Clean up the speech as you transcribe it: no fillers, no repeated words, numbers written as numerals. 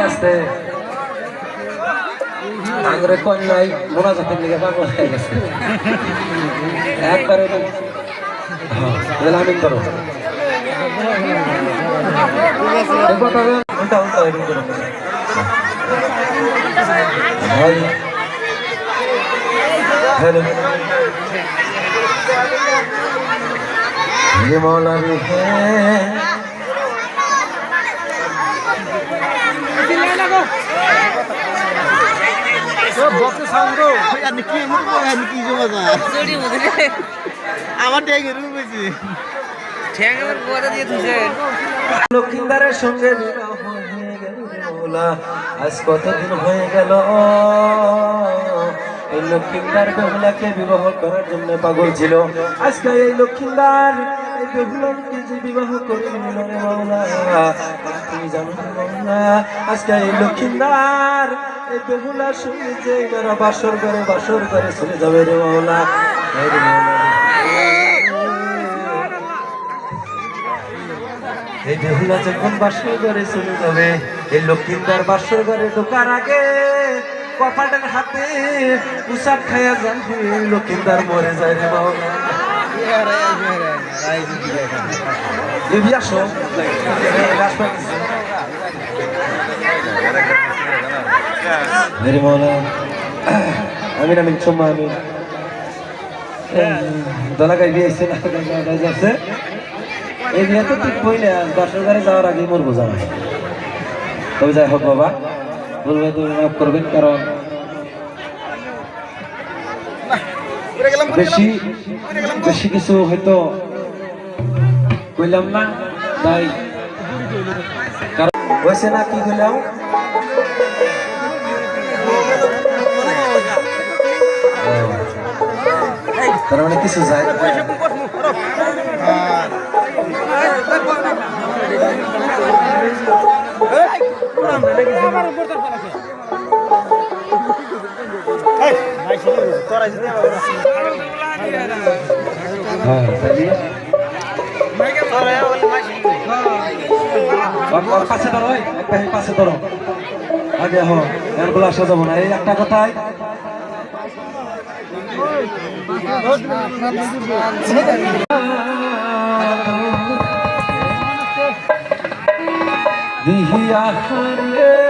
আস্তে আংরে কন্যাই মোনাজাতের লিগে পাগল হয়ে গেছে একবারে আমিন করো উল্টা উল্টা এরকম করো হ্যালো ये मौला भी है লক্ষ্মীদারের সঙ্গে আজ কতদিন হয়ে গেল এই লক্ষ্মীদার বেহুলাকে বিবাহ করার জন্য পাগল ছিল আজকে এই লক্ষ্মীদার এই বেহুলাকে যে বিবাহ করে নিল রে মাওলা তুমি জানো মাওলা আজকে এই লক্ষ্মীদার এই বেহুলার সঙ্গে যে এরা বাসর করে চলে যাবে রে মাওলা এই বেহুলা যখন বাসর ঘরে চলে যাবে এই লক্ষ্মীদার বাসর ঘরে ঢোকার আগে কপালের হাতে পোশাক খাইয়া যান লক্ষ্মীদার মরে যায় রে মাওলা মেরে মাওলা আমিন আমিন সুম্মা আমিন দলাগাই বিয়েছে যাচ্ছে এই বিয়ে তো ঠিক হইলে বাসর ঘরে যাওয়ার আগে মরবো জামাই তবে যাই হোক বাবা বলবে তুমি মাফ করবেন কারণ বেশি কিছু হয়তো কইলাম না তাই কারণ হয়েছে না কি কইলাম তার মানে কিছু যায় পাশে ধরো পাশে ধরো আগে হ এরগুলো আসা যাবো না এই একটা কথাই দিহিয়া সুন্দর